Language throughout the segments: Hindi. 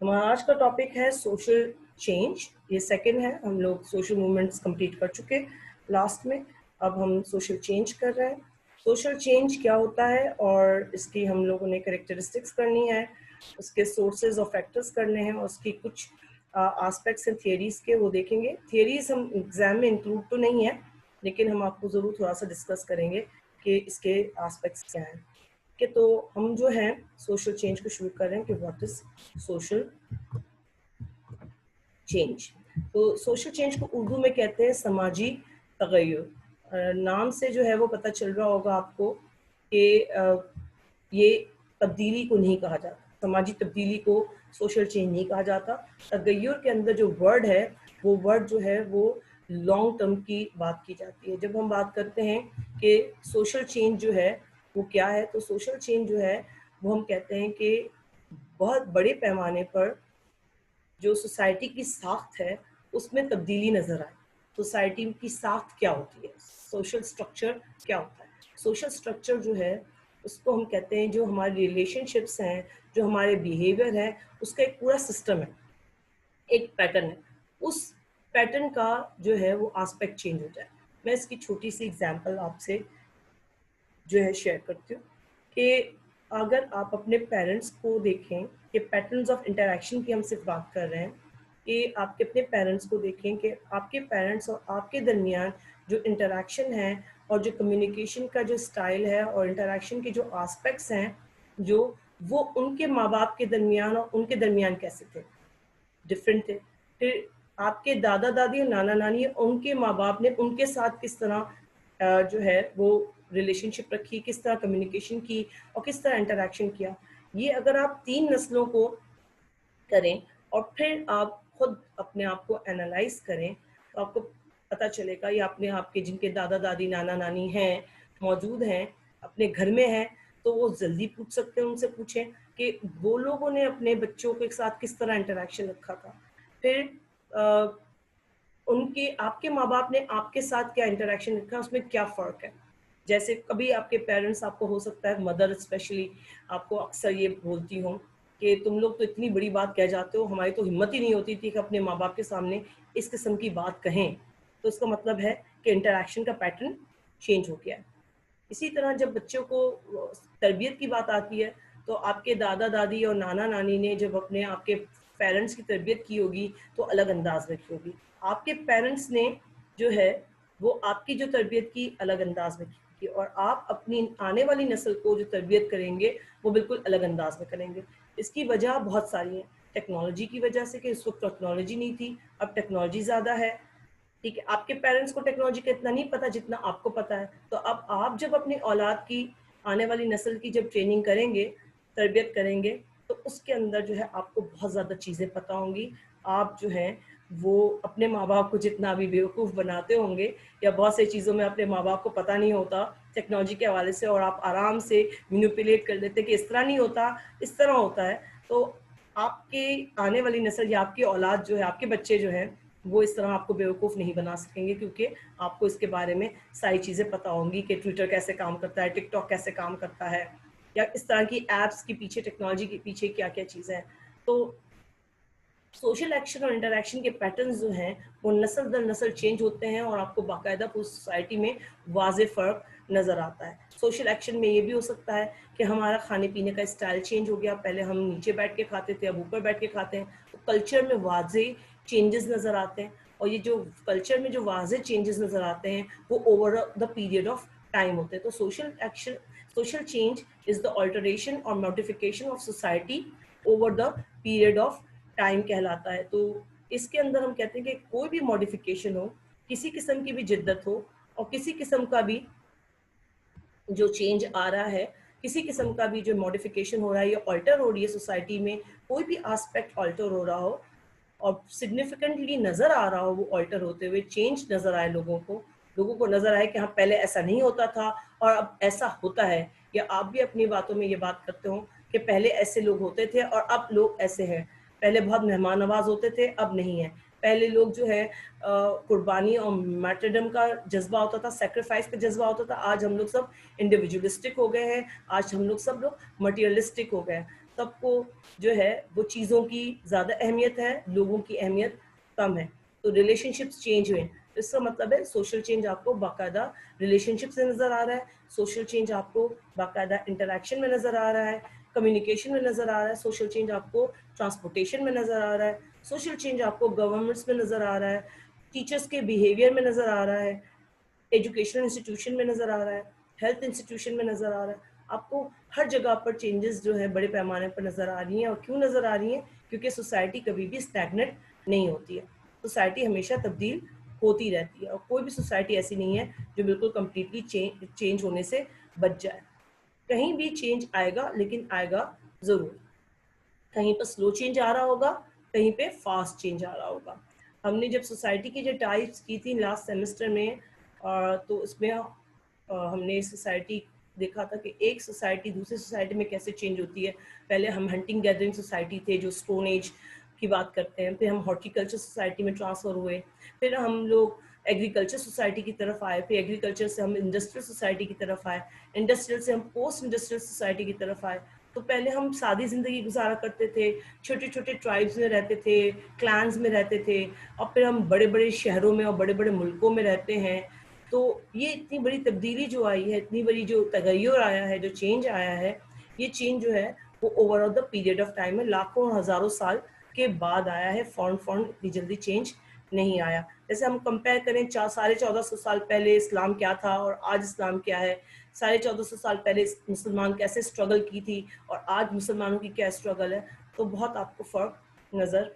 हमारा आज का टॉपिक है सोशल चेंज। ये सेकंड है, हम लोग सोशल मूवमेंट्स कंप्लीट कर चुके लास्ट में। अब हम सोशल चेंज कर रहे हैं। सोशल चेंज क्या होता है और इसकी हम लोगों ने कैरेक्टरिस्टिक्स करनी है, उसके सोर्सेज और फैक्टर्स करने हैं और उसकी कुछ एस्पेक्ट्स हैं थियरीज के, वो देखेंगे। थियरीज हम एग्जाम में इंक्लूड तो नहीं है, लेकिन हम आपको ज़रूर थोड़ा सा डिस्कस करेंगे कि इसके एस्पेक्ट्स क्या हैं। कि तो हम जो है सोशल चेंज को शुरू कर रहे हैं कि व्हाट इज सोशल चेंज। तो सोशल चेंज को उर्दू में कहते हैं समाजी तगय्युर। नाम से जो है वो पता चल रहा होगा आपको कि ये तब्दीली को नहीं कहा जाता, समाजी तब्दीली को सोशल चेंज नहीं कहा जाता। तगय्युर के अंदर जो वर्ड है वो वर्ड जो है वो लॉन्ग टर्म की बात की जाती है। जब हम बात करते हैं कि सोशल चेंज जो है वो क्या है, तो सोशल चेंज जो है वो हम कहते हैं कि बहुत बड़े पैमाने पर जो सोसाइटी की साख्त है उसमें तब्दीली नजर आए। सोसाइटी की साख्त क्या होती है, सोशल स्ट्रक्चर क्या होता है। सोशल स्ट्रक्चर जो है उसको हम कहते हैं जो हमारे रिलेशनशिप्स हैं, जो हमारे बिहेवियर है, उसका एक पूरा सिस्टम है, एक पैटर्न है। उस पैटर्न का जो है वो एस्पेक्ट चेंज हो जाए। मैं इसकी छोटी सी एग्जांपल आपसे जो है शेयर करती हूँ कि अगर आप अपने पेरेंट्स को देखें कि पैटर्न्स ऑफ इंटरेक्शन की हम सिर्फ बात कर रहे हैं, कि आपके अपने पेरेंट्स को देखें कि आपके पेरेंट्स और आपके दरमियान जो इंटरेक्शन है और जो कम्युनिकेशन का जो स्टाइल है और इंटरेक्शन के जो एस्पेक्ट्स हैं, जो वो उनके माँ बाप के दरमियान और उनके दरमियान कैसे थे, डिफरेंट थे। फिर आपके दादा दादी और नाना नानी, उनके माँ बाप ने उनके साथ किस तरह जो है वो रिलेशनशिप रखी, किस तरह कम्युनिकेशन की और किस तरह इंटरेक्शन किया। ये अगर आप 3 नस्लों को करें और फिर आप खुद अपने आप को एनालाइज करें, तो आपको पता चलेगा ये अपने आपके जिनके दादा दादी नाना नानी हैं, मौजूद हैं, अपने घर में हैं, तो वो जल्दी पूछ सकते हैं, उनसे पूछें कि वो लोगों ने अपने बच्चों के साथ किस तरह इंटरेक्शन रखा था। फिर उनके आपके माँ बाप ने आपके साथ क्या इंटरेक्शन रखा, उसमें क्या फ़र्क है। जैसे कभी आपके पेरेंट्स, आपको हो सकता है मदर स्पेशली आपको अक्सर ये बोलती हों कि तुम लोग तो इतनी बड़ी बात कह जाते हो, हमारी तो हिम्मत ही नहीं होती थी कि अपने माँ बाप के सामने इस किस्म की बात कहें। तो इसका मतलब है कि इंटरेक्शन का पैटर्न चेंज हो गया है। इसी तरह जब बच्चों को तरबियत की बात आती है, तो आपके दादा दादी और नाना नानी ने जब अपने आपके पेरेंट्स की तरबियत की होगी तो अलग अंदाज में की होगी। आपके पेरेंट्स ने जो है वो आपकी जो तरबियत की अलग अंदाज में की होगी, और आप अपनी आने वाली नस्ल को जो तरबियत करेंगे वो बिल्कुल अलग अंदाज में करेंगे। इसकी वजह बहुत सारी है। टेक्नोलॉजी की वजह से, कि उस वक्त टेक्नोलॉजी नहीं थी, अब टेक्नोलॉजी ज़्यादा है। ठीक है, आपके पेरेंट्स को टेक्नोलॉजी का इतना नहीं पता जितना आपको पता है। तो अब आप जब अपनी औलाद की, आने वाली नस्ल की जब ट्रेनिंग करेंगे, तरबियत करेंगे, तो उसके अंदर जो है आपको बहुत ज़्यादा चीज़ें पता होंगी। आप जो हैं वो अपने माँ बाप को जितना भी बेवकूफ़ बनाते होंगे, या बहुत सी चीज़ों में अपने माँ बाप को पता नहीं होता टेक्नोलॉजी के हवाले से, और आप आराम से मैनिपुलेट कर लेते कि इस तरह नहीं होता, इस तरह होता है। तो आपके आने वाली नस्ल या आपकी औलाद जो है, आपके बच्चे जो हैं, वो इस तरह आपको बेवकूफ़ नहीं बना सकेंगे, क्योंकि आपको इसके बारे में सारी चीज़ें पता होंगी कि ट्विटर कैसे काम करता है, टिकटॉक कैसे काम करता है, या इस तरह की एप्स के पीछे, टेक्नोलॉजी के पीछे क्या क्या चीज़ें हैं। तो सोशल एक्शन और इंटरेक्शन के पैटर्न्स जो हैं वो नस्ल दर नस्ल चेंज होते हैं, और आपको बाकायदा पूरी सोसाइटी में वाज़े फ़र्क नज़र आता है। सोशल एक्शन में ये भी हो सकता है कि हमारा खाने पीने का स्टाइल चेंज हो गया, पहले हम नीचे बैठ के खाते थे, अब ऊपर बैठ के खाते हैं। तो कल्चर में वाज़े चेंजेस नज़र आते हैं, और ये जो कल्चर में जो वाज़े चेंजेस नज़र आते हैं वो over the period of time होते हैं। तो social action, social change is the alteration और modification of society over the period of time कहलाता है। तो इसके अंदर हम कहते हैं कि कोई भी मॉडिफिकेशन हो, किसी किस्म की भी जिद्दत हो, और किसी किस्म का भी जो चेंज आ रहा है, किसी किस्म का भी जो मॉडिफिकेशन हो रहा है या ऑल्टर हो रही है सोसाइटी में, कोई भी एस्पेक्ट ऑल्टर हो रहा हो और सिग्निफिकेंटली नजर आ रहा हो, वो ऑल्टर होते हुए चेंज नजर आए लोगों को नजर आए कि हाँ पहले ऐसा नहीं होता था और अब ऐसा होता है। या आप भी अपनी बातों में ये बात करते हो कि पहले ऐसे लोग होते थे और अब लोग ऐसे हैं, पहले बहुत मेहमान नवाज होते थे, अब नहीं है। पहले लोग जो है कुर्बानी और मार्टरडम का जज्बा होता था, सेक्रीफाइस का जज्बा होता था, आज हम लोग सब इंडिविजुअलिस्टिक हो गए हैं, आज हम लोग सब लोग मटीरियलिस्टिक हो गए हैं। तब को जो है वो चीज़ों की ज़्यादा अहमियत है, लोगों की अहमियत कम है, तो रिलेशनशिप्स चेंज हुए। तो इसका मतलब है सोशल चेंज आपको बाकायदा रिलेशनशिप से नज़र आ रहा है, सोशल चेंज आपको बाकायदा इंटरेक्शन में नज़र आ रहा है, कम्युनिकेशन में नज़र आ रहा है, सोशल चेंज आपको ट्रांसपोर्टेशन में नज़र आ रहा है, सोशल चेंज आपको गवर्नमेंट्स में नज़र आ रहा है, टीचर्स के बिहेवियर में नज़र आ रहा है, एजुकेशनल इंस्टीट्यूशन में नज़र आ रहा है, हेल्थ इंस्टीट्यूशन में नज़र आ रहा है। आपको हर जगह पर चेंजेस जो है बड़े पैमाने पर नज़र आ रही हैं। और क्यों नज़र आ रही हैं? क्योंकि सोसाइटी कभी भी स्टैग्नेंट नहीं होती है, सोसाइटी हमेशा तब्दील होती रहती है और कोई भी सोसाइटी ऐसी नहीं है जो बिल्कुल कम्प्लीटली चेंज होने से बच जाए। कहीं भी चेंज आएगा, लेकिन आएगा ज़रूर। कहीं पर स्लो चेंज आ रहा होगा, कहीं पे फास्ट चेंज आ रहा होगा। हमने जब सोसाइटी की जो टाइप्स की थी लास्ट सेमेस्टर में, तो उसमें हमने सोसाइटी देखा था कि एक सोसाइटी दूसरी सोसाइटी में कैसे चेंज होती है। पहले हम हंटिंग गैदरिंग सोसाइटी थे, जो स्टोन एज की बात करते हैं, फिर हम हॉर्टिकल्चर सोसाइटी में ट्रांसफ़र हुए, फिर हम लोग एग्रीकल्चर सोसाइटी की तरफ आए, फिर एग्रीकल्चर से हम इंडस्ट्रियल सोसाइटी की तरफ आए, इंडस्ट्रियल से हम पोस्ट इंडस्ट्रियल सोसाइटी की तरफ आए। तो पहले हम सादी ज़िंदगी गुजारा करते थे, छोटे छोटे ट्राइब्स में रहते थे, क्लैंस में रहते थे, और फिर हम बड़े बड़े शहरों में और बड़े बड़े मुल्कों में रहते हैं। तो ये इतनी बड़ी तब्दीली जो आई है, इतनी बड़ी जो तगय्युर आया है, जो चेंज आया है, ये चेंज जो है वो overall the period of time में लाखों और हज़ारों साल के बाद आया है। फौरन इतनी जल्दी चेंज नहीं आया। जैसे हम कंपेयर करें 1450 साल पहले इस्लाम क्या था और आज इस्लाम क्या है, 1450 साल पहले मुसलमान कैसे स्ट्रगल की थी और आज मुसलमानों की क्या स्ट्रगल है, तो बहुत आपको फ़र्क नज़र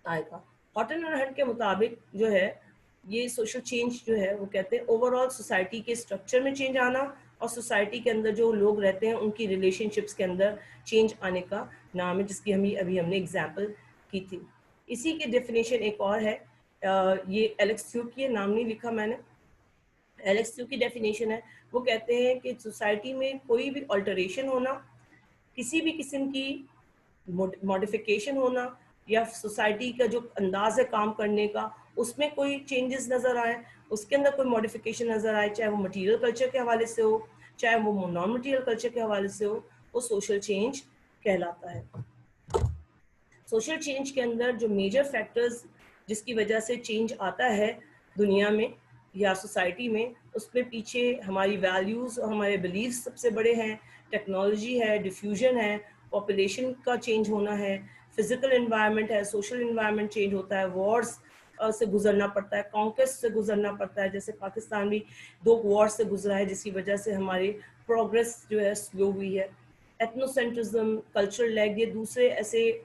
आएगा। हॉटन और हंट के मुताबिक जो है ये सोशल चेंज जो है वो कहते हैं ओवरऑल सोसाइटी के स्ट्रक्चर में चेंज आना और सोसाइटी के अंदर जो लोग रहते हैं उनकी रिलेशनशिप्स के अंदर चेंज आने का नाम है, जिसकी अभी हमने एग्जाम्पल की थी। इसी की डेफिनेशन एक और है, ये एलेक्स थ्यू की नाम नहीं लिखा मैंने। एलेक्स थ्यू की डेफिनेशन है, वो कहते हैं कि सोसाइटी में कोई भी अल्टरेशन होना, किसी भी किस्म की मॉडिफिकेशन होना, या सोसाइटी का जो अंदाज है काम करने का उसमें कोई चेंजेस नज़र आए, उसके अंदर कोई मॉडिफिकेशन नज़र आए, चाहे वो मटेरियल कल्चर के हवाले से हो, चाहे वो नॉन मटेरियल कल्चर के हवाले से हो, वो सोशल चेंज कहलाता है। सोशल चेंज के अंदर जो मेजर फैक्टर्स जिसकी वजह से चेंज आता है दुनिया में या सोसाइटी में, उसमें पीछे हमारी वैल्यूज़ और हमारे बिलीव्स सबसे बड़े हैं, टेक्नोलॉजी है, डिफ्यूजन है, पॉपुलेशन का चेंज होना है, फिजिकल एनवायरनमेंट है, सोशल एनवायरनमेंट चेंज होता है, वॉर्स से गुजरना पड़ता है, कॉन्क्वेस्ट से गुजरना पड़ता है। जैसे पाकिस्तान भी 2 वॉर से गुजरा है, जिसकी वजह से हमारी प्रोग्रेस जो है स्लो हुई है। एथनोसेंट्रिज्म, कल्चरल लैग, ये दूसरे ऐसे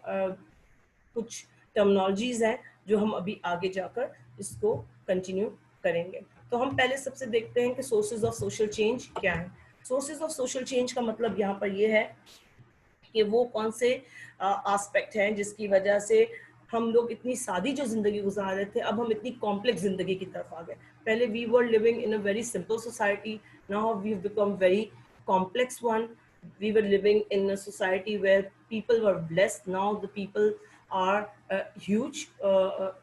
कुछ टर्मिनोलॉजीज हैं जो हम अभी आगे जाकर इसको कंटिन्यू करेंगे। तो हम पहले सबसे देखते हैं कि सोर्सेज ऑफ सोशल चेंज क्या है। सोर्सेज ऑफ सोशल चेंज का मतलब यहाँ पर ये है कि वो कौन से एस्पेक्ट हैं जिसकी वजह से हम लोग इतनी सादी जो जिंदगी गुजार रहे थे, अब हम इतनी कॉम्प्लेक्स जिंदगी की तरफ आ गए। पहले we were living in a very simple society, now we have become very complex one. We were living in a society where people were blessed. Now the people are huge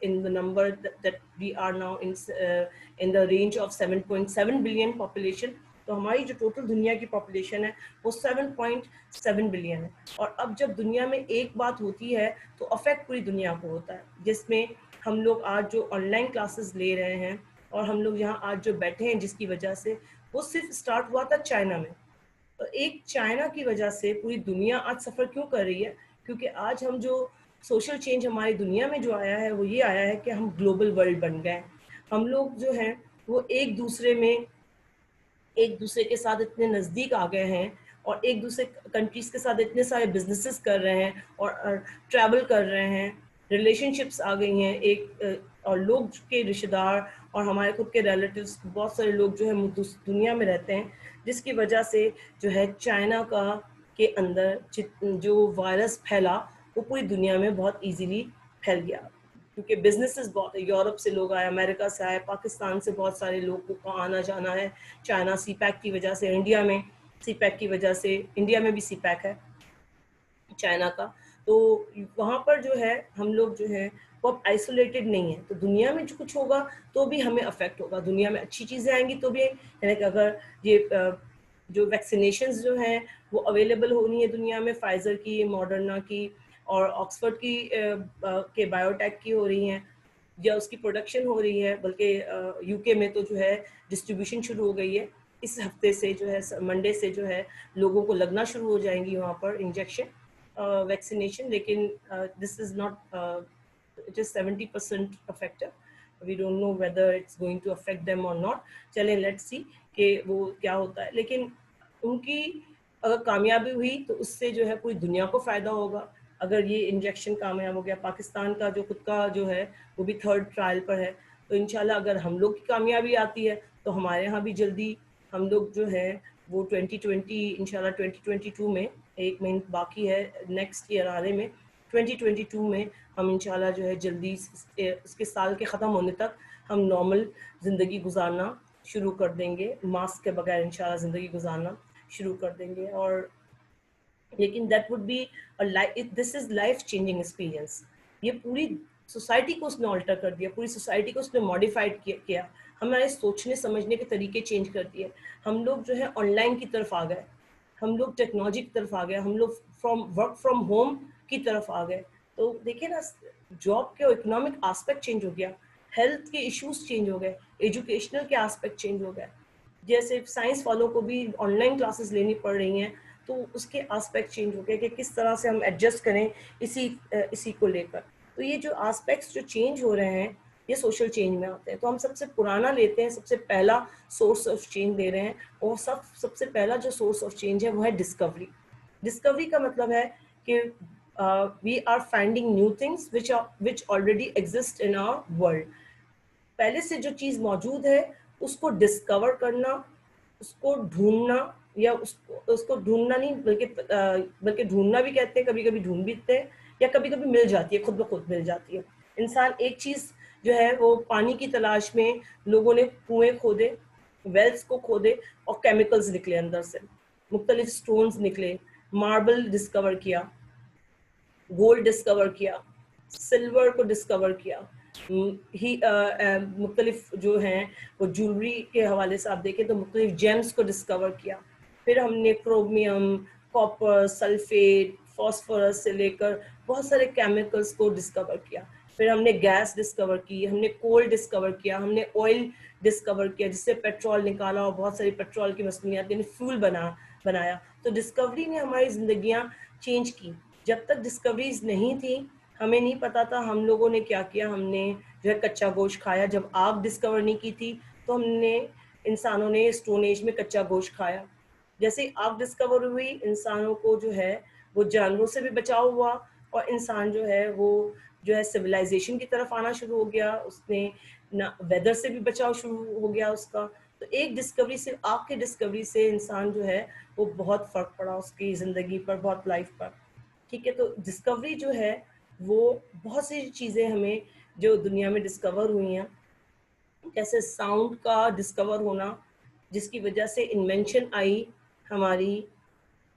in the number that we are now in the range of 7.7 billion population. तो हमारी जो टोटल दुनिया की पॉपुलेशन है वो 7.7 बिलियन है। और अब जब दुनिया में एक बात होती है तो अफेक्ट पूरी दुनिया को होता है, जिसमें हम लोग आज जो ऑनलाइन क्लासेस ले रहे हैं और हम लोग यहाँ आज जो बैठे हैं, जिसकी वजह से वो सिर्फ स्टार्ट हुआ था चाइना में। तो एक चाइना की वजह से पूरी दुनिया आज सफ़र क्यों कर रही है? क्योंकि आज हम जो सोशल चेंज हमारी दुनिया में जो आया है वो ये आया है कि हम ग्लोबल वर्ल्ड बन गए। हम लोग जो हैं वो एक दूसरे के साथ इतने नज़दीक आ गए हैं और एक दूसरे कंट्रीज़ के साथ इतने सारे बिजनेसेस कर रहे हैं और ट्रैवल कर रहे हैं, रिलेशनशिप्स आ गई हैं और लोग के रिश्तेदार और हमारे खुद के रिलेटिव्स, बहुत सारे लोग जो है दुनिया में रहते हैं, जिसकी वजह से जो है चाइना के अंदर जो वायरस फैला वो पूरी दुनिया में बहुत इजीली फैल गया। क्योंकि बिजनेसेस बहुत है, यूरोप से लोग आए, अमेरिका से आए, पाकिस्तान से बहुत सारे लोगों का आना जाना है। चाइना सीपैक की वजह से, इंडिया में सीपैक की वजह से, इंडिया में भी सीपैक है चाइना का, तो वहाँ पर जो है हम लोग जो है वो अब आइसोलेटेड नहीं है। तो दुनिया में जो कुछ होगा तो भी हमें अफेक्ट होगा, दुनिया में अच्छी चीज़ें आएंगी तो भी, यानी कि अगर ये जो वैक्सीनेशंस जो हैं वो अवेलेबल होनी है दुनिया में, फाइजर की, मॉडर्ना की और ऑक्सफोर्ड की के बायोटेक की हो रही हैं, या उसकी प्रोडक्शन हो रही है, बल्कि यूके में तो जो है डिस्ट्रीब्यूशन शुरू हो गई है। इस हफ्ते से जो है, मंडे से जो है लोगों को लगना शुरू हो जाएंगी वहाँ पर इंजेक्शन वैक्सीनेशन। लेकिन this is not, it is 70% effective. We don't know whether it's going to affect them or not. चलें let's see कि वो क्या होता है। लेकिन उनकी अगर कामयाबी हुई तो उससे जो है पूरी दुनिया को फ़ायदा होगा। अगर ये इंजेक्शन कामयाब हो गया, पाकिस्तान का जो खुद का जो है वो भी 3rd ट्रायल पर है, तो इंशाल्लाह अगर हम लोग की कामयाबी आती है तो हमारे यहाँ भी जल्दी हम लोग जो है वो 2020 इंशाल्लाह 2022 में, 1 महीना बाकी है नेक्स्ट ईयर आने में, 2022 में हम इंशाल्लाह जो है जल्दी इसके साल के ख़त्म होने तक हम नॉर्मल ज़िंदगी गुजारना शुरू कर देंगे, मास्क के बगैर इंशाल्लाह ज़िंदगी गुजारना शुरू कर देंगे। और लेकिन that would be this is life changing experience. ये पूरी सोसाइटी को उसने ऑल्टर कर दिया, पूरी सोसाइटी को उसने मॉडिफाइड किया, हमारे सोचने समझने के तरीके चेंज कर दिए। हम लोग जो है ऑनलाइन की तरफ आ गए, हम लोग टेक्नोलॉजी की तरफ आ गए, हम लोग वर्क फ्रॉम होम की तरफ आ गए। तो देखिए ना, जॉब के इकोनॉमिक एस्पेक्ट चेंज हो गया, हेल्थ के इश्यूज चेंज हो गए, एजुकेशनल के एस्पेक्ट चेंज हो गए। जैसे साइंस वालों को भी ऑनलाइन क्लासेस लेनी पड़ रही हैं, तो उसके एस्पेक्ट चेंज हो गए कि किस तरह से हम एडजस्ट करें इसी को लेकर। तो ये जो एस्पेक्ट्स जो चेंज हो रहे हैं ये सोशल चेंज में आते हैं। तो हम सबसे पुराना लेते हैं, सबसे पहला सोर्स ऑफ चेंज ले रहे हैं, और सबसे पहला जो सोर्स ऑफ चेंज है वो है डिस्कवरी। डिस्कवरी का मतलब है कि we are finding new things which already exist in our world. पहले से जो चीज़ मौजूद है उसको डिस्कवर करना, उसको ढूंढना, या उसको ढूंढना नहीं बल्कि ढूंढना भी कहते हैं, कभी कभी ढूंढ भी देते हैं, या कभी कभी मिल जाती है, खुद ब खुद मिल जाती है। इंसान एक चीज़ जो है वो पानी की तलाश में लोगों ने कुएं खोदे, वेल्स को खोदे, और केमिकल्स निकले अंदर से, मुख्तलिफ स्टोन्स निकले, मार्बल डिस्कवर किया, गोल्ड डिस्कवर किया, सिल्वर को डिस्कवर किया, ही मुख्तलिफ जो हैं वो ज्वेलरी के हवाले से आप देखें तो मुख्तलिफ जेम्स को डिस्कवर किया। फिर हमने क्रोमियम, कॉपर, सल्फेट, फॉस्फोरस से लेकर बहुत सारे केमिकल्स को डिस्कवर किया। फिर हमने गैस डिस्कवर की, हमने कोल डिस्कवर किया, हमने ऑयल डिस्कवर किया जिससे पेट्रोल निकाला और बहुत सारी पेट्रोल की मसनूयात यानी फ्यूल बनाया। तो डिस्कवरी ने हमारी जिंदगियां चेंज की। जब तक डिस्कवरीज नहीं थी, हमें नहीं पता था, हम लोगों ने क्या किया, हमने जो है कच्चा गोश्त खाया। जब आग डिस्कवर नहीं की थी तो हमने, इंसानों ने स्टोन एज में कच्चा गोश्त खाया। जैसे ही आग डिस्कवर हुई, इंसानों को जो है वो जानवरों से भी बचाव हुआ, और इंसान जो है वो जो है सिविलाइजेशन की तरफ आना शुरू हो गया, उसने ना वेदर से भी बचाव शुरू हो गया उसका। तो एक डिस्कवरी से, आग के डिस्कवरी से इंसान जो है वो बहुत फर्क पड़ा उसकी ज़िंदगी पर, बहुत लाइफ पर। ठीक है, तो डिस्कवरी जो है वो बहुत सी चीज़ें हमें जो दुनिया में डिस्कवर हुई हैं, जैसे साउंड का डिस्कवर होना, जिसकी वजह से इन्वेंशन आई हमारी,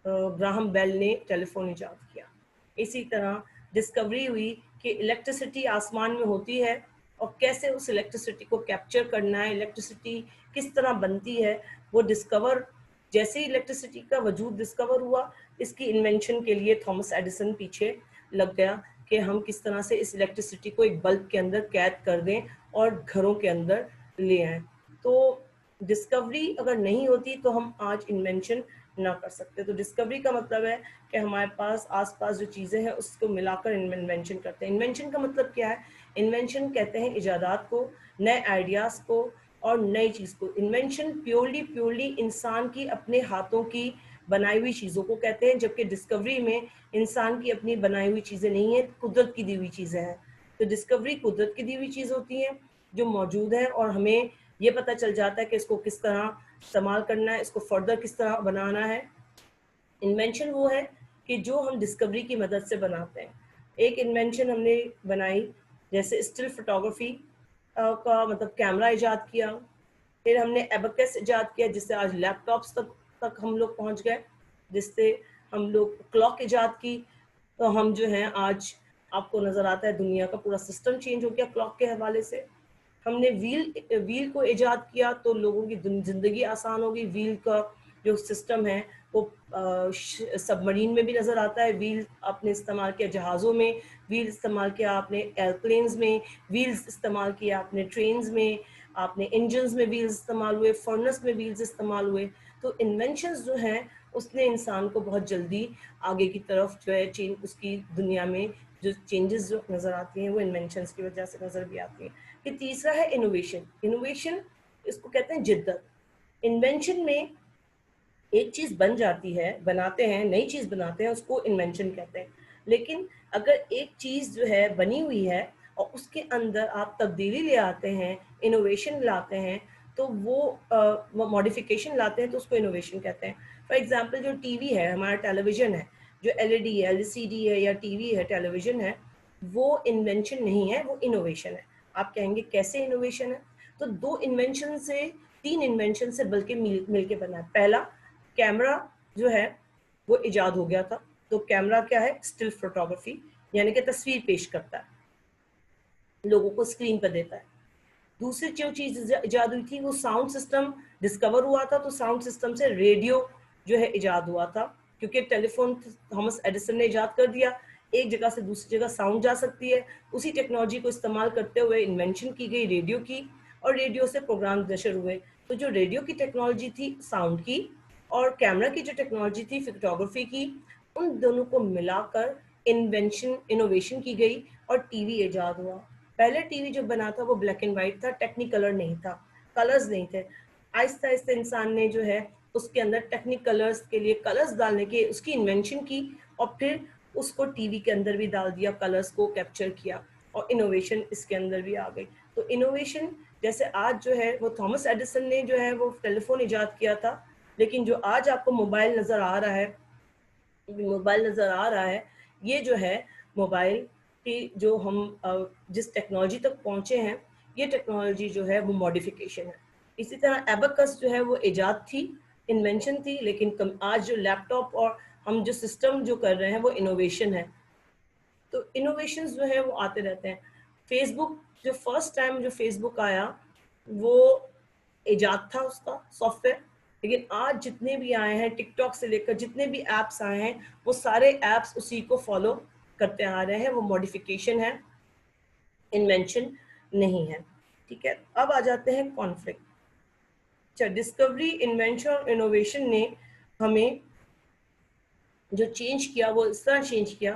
ग्राहम बेल ने टेलीफोन इजाद किया। इसी तरह डिस्कवरी हुई कि इलेक्ट्रिसिटी आसमान में होती है और कैसे उस इलेक्ट्रिसिटी को कैप्चर करना है, इलेक्ट्रिसिटी किस तरह बनती है, वो डिस्कवर, जैसे ही इलेक्ट्रिसिटी का वजूद डिस्कवर हुआ, इसकी इन्वेंशन के लिए थॉमस एडिसन पीछे लग गया कि हम किस तरह से इस इलेक्ट्रिसिटी को एक बल्ब के अंदर कैद कर दें और घरों के अंदर ले आएं। तो डिस्कवरी अगर नहीं होती तो हम आज इन्वेंशन ना कर सकते। तो डिस्कवरी का मतलब है कि हमारे पास आसपास जो चीज़ें हैं उसको मिलाकर इन्वेंशन करते हैं। इन्वेंशन का मतलब क्या है? इन्वेंशन कहते हैं इजादात को, नए आइडियाज़ को और नई चीज़ को। इन्वेंशन प्योरली इंसान की अपने हाथों की बनाई हुई चीज़ों को कहते हैं, जबकि डिस्कवरी में इंसान की अपनी बनाई हुई चीज़ें नहीं है, कुदरत की दी हुई चीज़ें हैं। तो डिस्कवरी कुदरत की दी हुई चीज़ होती है जो मौजूद है, और हमें ये पता चल जाता है कि इसको किस तरह इस्तेमाल करना है, इसको फर्दर किस तरह बनाना है। इन्वेंशन वो है कि जो हम डिस्कवरी की मदद से बनाते हैं। एक इन्वेंशन हमने बनाई, जैसे स्टिल फोटोग्राफी का मतलब कैमरा इजाद किया। फिर हमने एबेकस इजाद किया जिससे आज लैपटॉप्स तक हम लोग पहुंच गए, जिससे हम लोग क्लॉक इजाद की। तो हम जो हैं आज, आपको नज़र आता है दुनिया का पूरा सिस्टम चेंज हो गया क्लॉक के हवाले से। हमने व्हील को इजाद किया तो लोगों की ज़िंदगी आसान हो गई। व्हील का जो सिस्टम है वो सबमरीन में भी नज़र आता है, व्हील आपने इस्तेमाल किया जहाज़ों में, व्हील इस्तेमाल किया आपने एयरप्लेन्स में, व्हील्स इस्तेमाल किया आपने ट्रेन्स में, आपने इंजन्स में व्हील्स इस्तेमाल हुए, फर्नेस में व्हील्स इस्तेमाल हुए। तो इन्वेंशंस जो हैं उसने इंसान को बहुत जल्दी आगे की तरफ जो है चेंज, उसकी दुनिया में जो चेंजेस जो नज़र आती हैं वो इन्वेंशंस की वजह से नज़र भी आती हैं। फिर तीसरा है इनोवेशन। इनोवेशन इसको कहते हैं जिद्दत। इन्वेंशन में एक चीज बन जाती है, बनाते हैं, नई चीज बनाते हैं, उसको इन्वेंशन कहते हैं। लेकिन अगर एक चीज जो है बनी हुई है और उसके अंदर आप तब्दीली ले आते हैं, इनोवेशन लाते हैं, तो वो मॉडिफिकेशन लाते हैं, तो उसको इनोवेशन कहते हैं। फॉर एग्जांपल जो टीवी है, हमारा टेलीविजन है, जो एलईडी है, एलसीडी है या टीवी है, टेलीविजन है, वो इन्वेंशन नहीं है, वो इनोवेशन है। आप कहेंगे कैसे इनोवेशन है? तो दो इन्वेंशन से, तीन इन्वेंशन से बल्कि मिल के बना है। पहला, कैमरा जो है वो इजाद हो गया था। तो कैमरा क्या है? स्टिल फोटोग्राफी, यानी कि तस्वीर पेश करता है, लोगों को स्क्रीन पर देता है। दूसरी जो चीज इजाद हुई थी वो साउंड सिस्टम डिस्कवर हुआ था। तो साउंड सिस्टम से रेडियो जो है इजाद हुआ था, क्योंकि टेलीफोन थॉमस एडिसन ने इजाद कर दिया, एक जगह से दूसरी जगह साउंड जा सकती है। उसी टेक्नोलॉजी को इस्तेमाल करते हुए इन्वेंशन की गई रेडियो की, और रेडियो से प्रोग्राम नशर हुए। तो जो रेडियो की टेक्नोलॉजी थी साउंड की, और कैमरा की जो टेक्नोलॉजी थी फोटोग्राफी की, उन दोनों को मिलाकर इनोवेशन की गई और टीवी इजाद हुआ। पहले टीवी जो बना था वो ब्लैक एंड व्हाइट था, टेक्निकलर नहीं था, कलर्स नहीं थे। आहिस्ता आहिस्ता इंसान ने जो है उसके अंदर टेक्निक कलर्स के लिए कलर्स डालने के उसकी इन्वेंशन की, और फिर उसको टीवी के अंदर भी डाल दिया, कलर्स को कैप्चर किया, और इनोवेशन इसके अंदर भी आ गई। तो इनोवेशन जैसे आज जो है वो थॉमस एडिसन ने जो है वो टेलीफोन इजाद किया था, लेकिन जो आज आपको मोबाइल नजर आ रहा है, ये जो है मोबाइल की जो हम जिस टेक्नोलॉजी तक पहुंचे हैं, ये टेक्नोलॉजी जो है वो मॉडिफिकेशन है। इसी तरह एबकस जो है वो इजाद थी, इन्वेंशन थी, लेकिन आज जो लैपटॉप और हम जो सिस्टम जो कर रहे हैं वो इनोवेशन है। तो इनोवेशंस जो है वो आते रहते हैं। फेसबुक, जो फर्स्ट टाइम जो फेसबुक आया वो इजाद था उसका सॉफ्टवेयर, लेकिन आज जितने भी आए हैं, टिकटॉक से लेकर जितने भी एप्स आए हैं, वो सारे एप्स उसी को फॉलो करते आ रहे हैं। वो मॉडिफिकेशन है, इन्वेंशन नहीं है। ठीक है, अब आ जाते हैं कॉन्फ्लिक्ट। अच्छा, डिस्कवरी, इन्वेंशन और इनोवेशन ने हमें जो चेंज किया वो इस तरह चेंज किया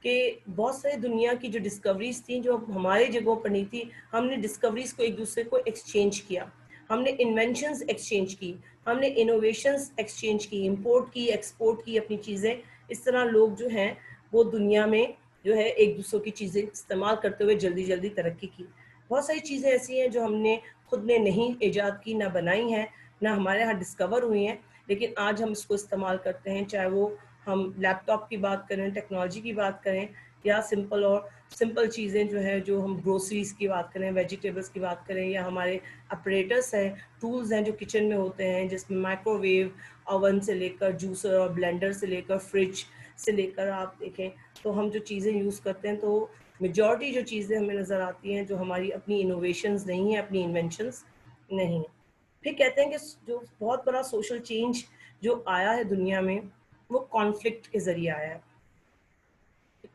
कि बहुत सारी दुनिया की जो डिस्कवरीज थी जो हमारे जगहों पर नहीं थी, हमने डिस्कवरीज को एक दूसरे को एक्सचेंज किया, हमने इन्वेंशंस एक्सचेंज की, हमने इनोवेशंस एक्सचेंज की, इंपोर्ट की, एक्सपोर्ट की अपनी चीज़ें। इस तरह लोग जो हैं वो दुनिया में जो है एक दूसरे की चीज़ें इस्तेमाल करते हुए जल्दी जल्दी तरक्की की। बहुत सारी चीज़ें ऐसी हैं जो हमने खुद ने नहीं ईजाद की, ना बनाई हैं, ना हमारे यहाँ डिस्कवर हुई हैं, लेकिन आज हम इसको इस्तेमाल करते हैं। चाहे वो हम लैपटॉप की बात करें, टेक्नोलॉजी की बात करें, या सिंपल चीज़ें जो है, जो हम ग्रोसरीज की बात करें, वेजिटेबल्स की बात करें, या हमारे अपरेटर्स हैं, टूल्स हैं जो किचन में होते हैं, जिसमें माइक्रोवेव, ओवन से लेकर जूसर और ब्लेंडर से लेकर फ्रिज से लेकर आप देखें तो हम जो चीज़ें यूज़ करते हैं, तो मेजॉरिटी जो चीज़ें हमें नज़र आती हैं जो हमारी अपनी इनोवेशंस नहीं है, अपनी इन्वेंशंस नहीं है। फिर कहते हैं कि जो बहुत बड़ा सोशल चेंज जो आया है दुनिया में, वो कॉन्फ्लिक्ट के जरिए आया है।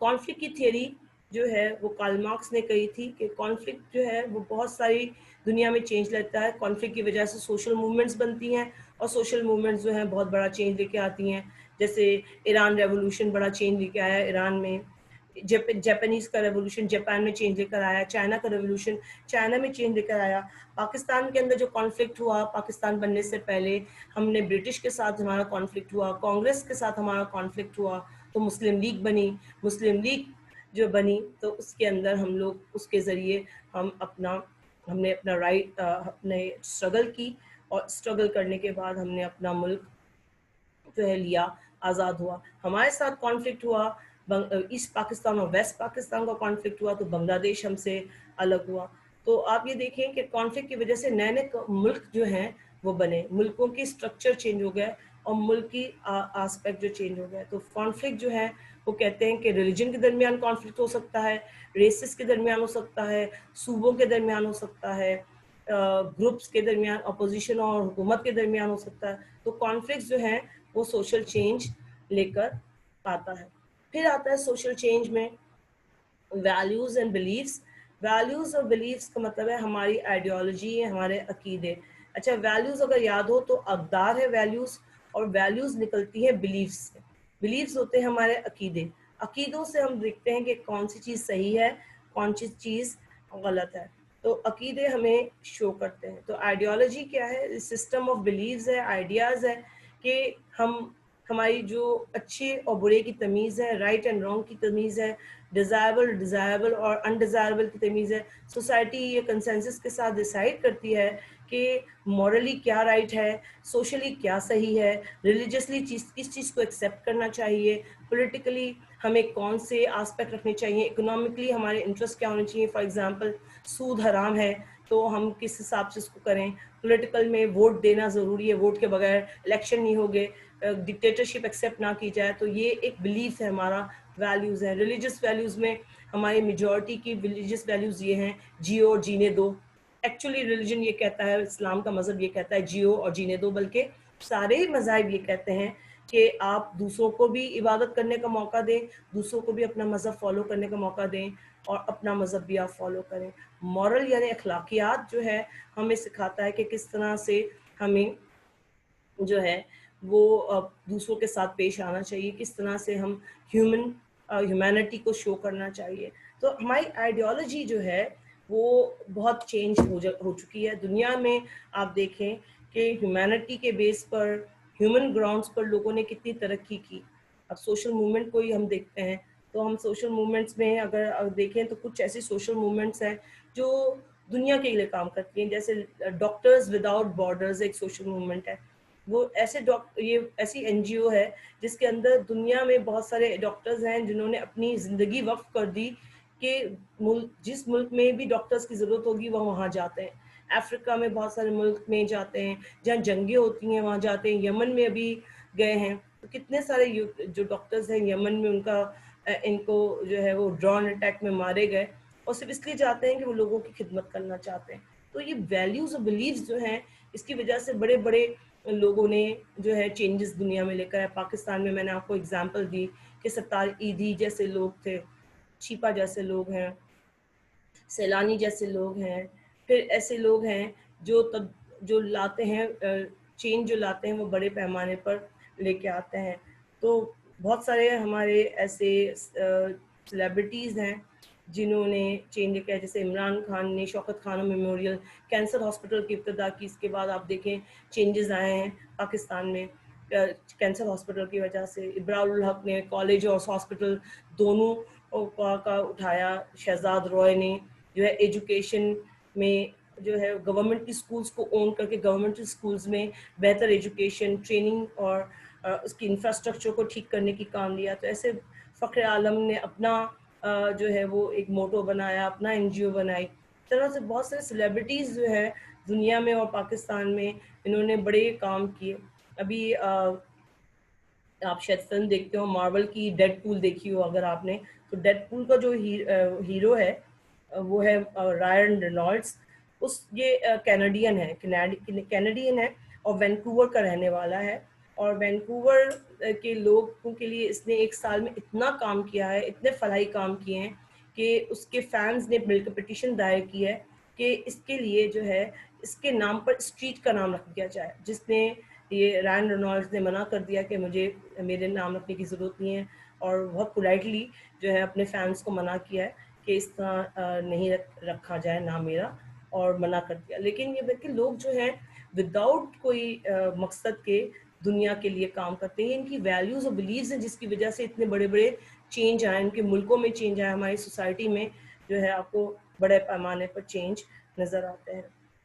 कॉन्फ्लिक्ट की थियरी जो है वो कार्ल मार्क्स ने कही थी कि कॉन्फ्लिक्ट जो है वो बहुत सारी दुनिया में चेंज लाता है। कॉन्फ्लिक्ट की वजह से सोशल मूवमेंट्स बनती हैं, और सोशल मूवमेंट्स जो हैं बहुत बड़ा चेंज लेके आती हैं। जैसे ईरान रेवोल्यूशन बड़ा चेंज लेके आया ईरान में, जापानीज का रेवोल्यूशन जापान में चेंज लेकर आया, चाइना का रेवोल्यूशन चाइना में चेंज लेकर आया। पाकिस्तान के अंदर जो कॉन्फ्लिक्ट हुआ, पाकिस्तान बनने से पहले हमने ब्रिटिश के साथ हमारा कॉन्फ्लिक्ट हुआ, कांग्रेस के साथ हमारा कॉन्फ्लिक्ट हुआ, तो मुस्लिम लीग बनी। मुस्लिम लीग जो बनी तो उसके अंदर हम लोग उसके ज़रिए हमने अपना राइट अपने स्ट्रगल की, और स्ट्रगल करने के बाद हमने अपना मुल्क जो है लिया, आज़ाद हुआ। हमारे साथ कॉन्फ्लिक्ट हुआ, ईस्ट पाकिस्तान और वेस्ट पाकिस्तान का कॉन्फ्लिक्ट हुआ, तो बांग्लादेश हमसे अलग हुआ। तो आप ये देखें कि कॉन्फ्लिक्ट की वजह से नए नए मुल्क जो हैं वो बने, मुल्कों की स्ट्रक्चर चेंज हो गया, और मुल्क की आस्पेक्ट जो चेंज हो गया। तो कॉन्फ्लिक्ट जो है वो कहते हैं कि रिलीजन के दरमियान कॉन्फ्लिक्ट हो सकता है, रेसिस के दरमियान हो सकता है, सूबों के दरमियान हो सकता है, ग्रुप्स के दरमियान, अपोजिशन और हुकूमत के दरमियान हो सकता है। तो कॉन्फ्लिक्ट जो है वो सोशल चेंज लेकर आता है। फिर आता है सोशल चेंज में वैल्यूज एंड बिलीव्स। वैल्यूज और बिलीव्स का मतलब है हमारी आइडियोलॉजी है, हमारे अकीदे। अच्छा, वैल्यूज अगर याद हो तो अकदार है वैल्यूज, और वैल्यूज निकलती है बिलीव्स से। बिलीव्स होते हैं हमारे अकीदे। अकीदों से हम देखते हैं कि कौन सी चीज़ सही है, कौन सी चीज़ गलत है। तो अकीदे हमें शो करते हैं। तो आइडियोलॉजी क्या है? सिस्टम ऑफ बिलीव्स है, आइडियाज़ है कि हम हमारी जो अच्छे और बुरे की तमीज़ है, राइट एंड रॉन्ग की तमीज़ है, डिज़ायरेबल डिज़ायरेबल और अनडिज़ायरेबल की तमीज़ है। सोसाइटी ये कंसेंसस के साथ डिसाइड करती है कि मॉरली क्या राइट है, सोशली क्या सही है, रिलीजियसली किस चीज़ को एक्सेप्ट करना चाहिए, पॉलिटिकली हमें कौन से आस्पेक्ट रखने चाहिए, इकोनॉमिकली हमारे इंटरेस्ट क्या होने चाहिए। फॉर एग्जांपल सूद हराम है तो हम किस हिसाब से इसको करें। पॉलिटिकल में वोट देना ज़रूरी है, वोट के बगैर इलेक्शन नहीं होंगे, डिक्टेटरशिप एक्सेप्ट ना की जाए। तो ये एक बिलीफ है हमारा, वैल्यूज़ है। रिलीजियस वैल्यूज़ में हमारी मेजॉरिटी की रिलीजियस वैल्यूज़ ये हैं, जियो और जीने दो। एक्चुअली रिलीजन ये कहता है, इस्लाम का मज़हब ये कहता है जियो और जीने दो, बल्कि सारे मज़ाहिब ये कहते हैं कि आप दूसरों को भी इबादत करने का मौका दें, दूसरों को भी अपना मज़हब फॉलो करने का मौका दें, और अपना मज़हब भी आप फॉलो करें। मॉरल यानी अखलाकियात जो है हमें सिखाता है कि किस तरह से हमें जो है वो दूसरों के साथ पेश आना चाहिए, किस तरह से हम ह्यूमैनिटी को शो करना चाहिए। तो हमारी आइडियोलॉजी जो है वो बहुत चेंज हो चुकी है दुनिया में। आप देखें कि ह्यूमैनिटी के बेस पर, ह्यूमन ग्राउंड्स पर लोगों ने कितनी तरक्की की। अब सोशल मूवमेंट को ही हम देखते हैं, तो हम सोशल मूवमेंट्स में अगर देखें तो कुछ ऐसी सोशल मूवमेंट्स हैं जो दुनिया के लिए काम करती हैं। जैसे डॉक्टर्स विदाउट बॉर्डर्स एक सोशल मूवमेंट है। वो ये ऐसी एनजीओ है जिसके अंदर दुनिया में बहुत सारे डॉक्टर्स हैं जिन्होंने अपनी ज़िंदगी वक्फ कर दी कि जिस मुल्क में भी डॉक्टर्स की ज़रूरत होगी वह वहाँ जाते हैं। अफ्रीका में बहुत सारे मुल्क में जाते हैं, जहाँ जंगें होती हैं वहाँ जाते हैं। यमन में अभी गए हैं, तो कितने सारे जो डॉक्टर्स हैं यमन में, उनका इनको जो है वो ड्रोन अटैक में मारे गए, और सिर्फ इसलिए जाते हैं कि वो लोगों की खिदमत करना चाहते हैं। तो ये वैल्यूज़ और बिलीव्स जो हैं, इसकी वजह से बड़े बड़े लोगों ने जो है चेंजेस दुनिया में लेकर आए। पाकिस्तान में मैंने आपको एग्जांपल दी कि सत्तार ईदी जैसे लोग थे, छिपा जैसे लोग हैं, सैलानी जैसे लोग हैं। फिर ऐसे लोग हैं जो लाते हैं चेंज, जो लाते हैं वो बड़े पैमाने पर लेके आते हैं। तो बहुत सारे हमारे ऐसे सेलिब्रिटीज़ हैं जिन्होंने चेंज किया। जैसे इमरान खान ने Shaukat Khan memorial cancer hospital की इब्तिदा की। इसके बाद आप देखें चेंजेस आए हैं पाकिस्तान में कैंसर हॉस्पिटल की वजह से। इब्राउल हक ने कॉलेज और हॉस्पिटल दोनों का उठाया। शहजाद रॉय ने जो है एजुकेशन में जो है गवर्नमेंट की स्कूल्स को ओन करके गवर्नमेंट स्कूल्स में बेहतर एजुकेशन, ट्रेनिंग और उसकी इंफ्रास्ट्रक्चर को ठीक करने की काम लिया। तो ऐसे फ़ख्र आलम ने अपना जो है वो एक मोटो बनाया, अपना एनजीओ बनाई। इस तरह से बहुत सारे सेलिब्रिटीज़ जो है दुनिया में और पाकिस्तान में इन्होंने बड़े काम किए। अभी आप शायद फिल्म देखते हो मार्वल की, डेडपूल देखी हो अगर आपने, तो डेडपूल का जो हीरो है वो है रायन रेनॉल्ड्स। ये कैनेडियन है, कैनेडियन है और वैंकूवर का रहने वाला है। और वैंकूवर के लोगों के लिए इसने एक साल में इतना काम किया है, इतने फलाही काम किए हैं कि उसके फैंस ने मिलकर पिटीशन दायर की है कि इसके लिए जो है इसके नाम पर स्ट्रीट का नाम रख दिया जाए। जिसने ये रायन रेनॉल्ड्स ने मना कर दिया कि मुझे मेरे नाम रखने की ज़रूरत नहीं है, और बहुत पोलाइटली जो है अपने फैंस को मना किया है कि इस तरह नहीं रखा जाए नाम मेरा, और मना कर दिया। लेकिन ये बल्कि लोग जो हैं विदाउट कोई मकसद के दुनिया के लिए काम करते हैं। इनकी वैल्यूज़ और बिलीव्स हैं जिसकी वजह से इतने बड़े बड़े चेंज आए, उनके मुल्कों में चेंज आए, हमारी सोसाइटी में जो है आपको बड़े पैमाने पर चेंज नज़र आते हैं।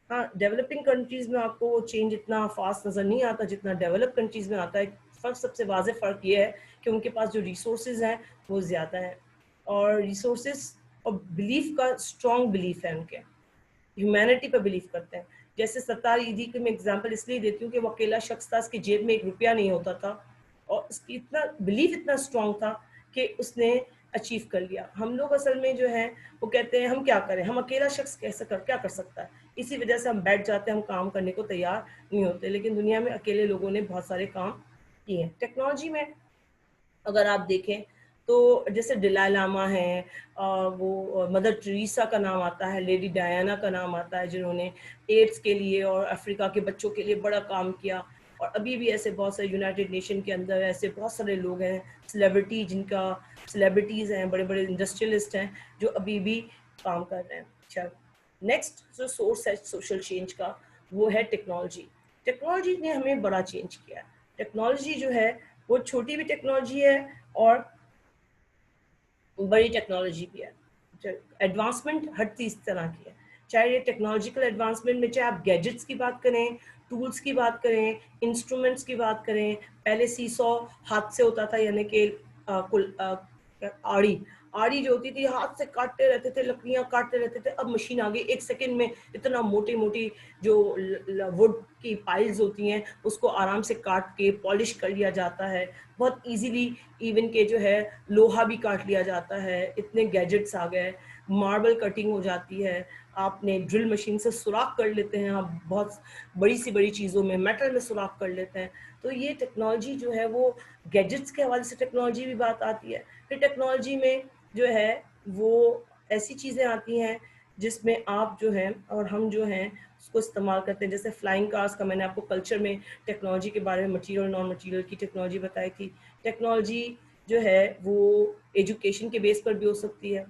हाँ, डेवलपिंग कंट्रीज़ में आपको वो चेंज इतना फास्ट नज़र नहीं आता जितना डेवलप कंट्रीज़ में आता है। फ़र्क, सबसे वाज़ेह फ़र्क ये है कि उनके पास जो रिसोर्सेज हैं वो ज़्यादा हैं, और रिसोर्सेज और बिलीफ का स्ट्रॉन्ग बिलीफ है उनके, ह्यूमैनिटी पर बिलीव करते हैं। जैसे सत्तार ईदी के मैं एग्जांपल इसलिए देती हूँ कि वो अकेला शख्स था, उसकी जेब में एक रुपया नहीं होता था, और उसकी इतना बिलीव इतना स्ट्रॉन्ग था कि उसने अचीव कर लिया। हम लोग असल में जो है वो कहते हैं हम क्या करें, हम अकेला शख्स कैसे क्या कर सकता है। इसी वजह से हम बैठ जाते हैं, हम काम करने को तैयार नहीं होते। लेकिन दुनिया में अकेले लोगों ने बहुत सारे काम किए हैं। टेक्नोलॉजी में अगर आप देखें तो जैसे दलाई लामा है, वो मदर टेरेसा का नाम आता है, लेडी डायना का नाम आता है, जिन्होंने एड्स के लिए और अफ्रीका के बच्चों के लिए बड़ा काम किया। और अभी भी ऐसे बहुत सारे यूनाइटेड नेशन के अंदर ऐसे बहुत सारे लोग हैं, सेलिब्रिटीज़ हैं, बड़े बड़े इंडस्ट्रियलिस्ट हैं जो अभी भी काम कर रहे हैं। अच्छा, नेक्स्ट जो सोर्स है सोशल चेंज का वो है टेक्नोलॉजी। टेक्नोलॉजी ने हमें बड़ा चेंज किया है। टेक्नोलॉजी जो है वो छोटी भी टेक्नोलॉजी है और बड़ी टेक्नोलॉजी भी है। एडवांसमेंट हर तीस तरह की है, चाहे ये टेक्नोलॉजिकल एडवांसमेंट में चाहे आप गैजेट्स की बात करें, टूल्स की बात करें, इंस्ट्रूमेंट्स की बात करें। पहले सीसॉ हाथ से होता था, यानी कि आड़ी आड़ी जो होती थी हाथ से काटते रहते थे, लकड़ियां काटते रहते थे। अब मशीन आ गई, एक सेकंड में इतना मोटी मोटी जो वुड की पाइल्स होती हैं उसको आराम से काट के पॉलिश कर लिया जाता है बहुत इजीली। इवन के जो है लोहा भी काट लिया जाता है, इतने गैजेट्स आ गए। मार्बल कटिंग हो जाती है, आपने ड्रिल मशीन से सुराख कर लेते हैं, आप बहुत बड़ी सी बड़ी चीज़ों में मेटल में सुराख कर लेते हैं। तो ये टेक्नोलॉजी जो है वो गैजेट्स के हवाले से टेक्नोलॉजी भी बात आती है। फिर टेक्नोलॉजी में जो है वो ऐसी चीज़ें आती हैं जिसमें आप जो है और हम जो हैं उसको इस्तेमाल करते हैं। जैसे फ्लाइंग कार्स का मैंने आपको कल्चर में टेक्नोलॉजी के बारे में मटीरियल और नॉन मटीरियल की टेक्नोलॉजी बताई थी। टेक्नोलॉजी जो है वो एजुकेशन के बेस पर भी हो सकती है,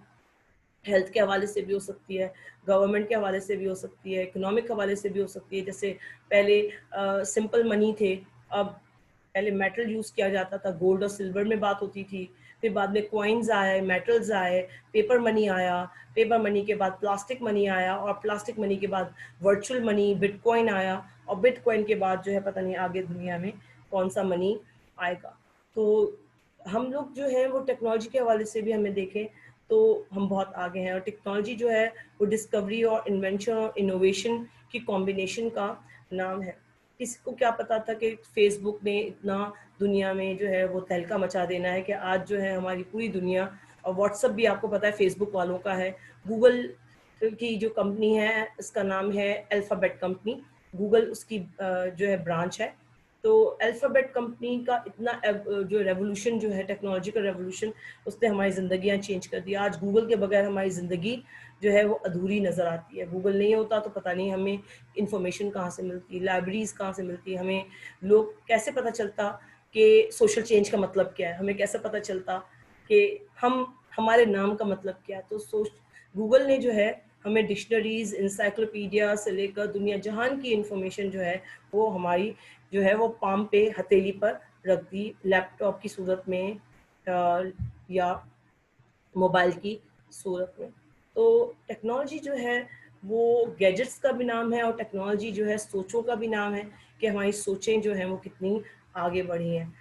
हेल्थ के हवाले से भी हो सकती है, गवर्नमेंट के हवाले से भी हो सकती है, इकोनॉमिक हवाले से भी हो सकती है। जैसे पहले सिंपल मनी थे, अब पहले मेटल यूज़ किया जाता था, गोल्ड और सिल्वर में बात होती थी। फिर बाद में कॉइन्स आए, मेटल्स आए, पेपर मनी आया, पेपर मनी के बाद प्लास्टिक मनी आया, और प्लास्टिक मनी के बाद वर्चुअल मनी बिटकॉइन आया, और बिटकॉइन के बाद जो है पता नहीं आगे दुनिया में कौन सा मनी आएगा। तो हम लोग जो है वो टेक्नोलॉजी के हवाले से भी हमें देखें तो हम बहुत आगे हैं। और टेक्नोलॉजी जो है वो डिस्कवरी और इन्वेंशन और इनोवेशन की कॉम्बिनेशन का नाम है। किसी को क्या पता था कि फेसबुक ने इतना दुनिया में जो है वो तहलका मचा देना है कि आज जो है हमारी पूरी दुनिया, और व्हाट्सअप भी आपको पता है फेसबुक वालों का है। गूगल की जो कंपनी है इसका नाम है अल्फाबेट कंपनी, गूगल उसकी जो है ब्रांच है। तो अल्फाबेट कंपनी का इतना जो रेवोल्यूशन जो है टेक्नोलॉजिकल रेवोल्यूशन, उसने हमारी ज़िंदगियाँ चेंज कर दी। आज गूगल के बगैर हमारी ज़िंदगी जो है वो अधूरी नज़र आती है। गूगल नहीं होता तो पता नहीं हमें इंफॉर्मेशन कहाँ से मिलती, लाइब्रेरीज़ कहाँ से मिलती, हमें लोग कैसे पता चलता कि सोशल चेंज का मतलब क्या है, हमें कैसे पता चलता कि हमारे नाम का मतलब क्या है। तो गूगल ने जो है हमें डिक्शनरीज, इंसाइक्लोपीडिया से लेकर दुनिया जहान की इंफॉर्मेशन जो है वो हमारी जो है वो पाम पे हथेली पर रख दी, लैपटॉप की सूरत में या मोबाइल की सूरत में। तो टेक्नोलॉजी जो है वो गैजेट्स का भी नाम है, और टेक्नोलॉजी जो है सोचों का भी नाम है कि हमारी सोचें जो हैं वो कितनी आगे बढ़ी हैं।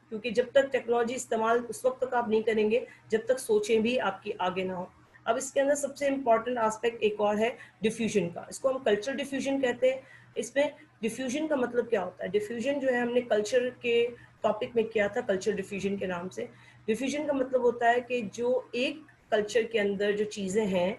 क्योंकि जब तक टेक्नोलॉजी इस्तेमाल उस वक्त तक आप नहीं करेंगे जब तक सोचें भी आपकी आगे ना हो। अब इसके अंदर सबसे इम्पॉर्टेंट एस्पेक्ट एक और है डिफ्यूजन का, इसको हम कल्चरल डिफ्यूजन कहते हैं। इसमें डिफ्यूजन का मतलब क्या होता है? डिफ्यूजन जो है हमने कल्चर के टॉपिक में किया था, कल्चर डिफ्यूजन के नाम से। डिफ्यूजन का मतलब होता है कि जो एक कल्चर के अंदर जो चीज़ें हैं,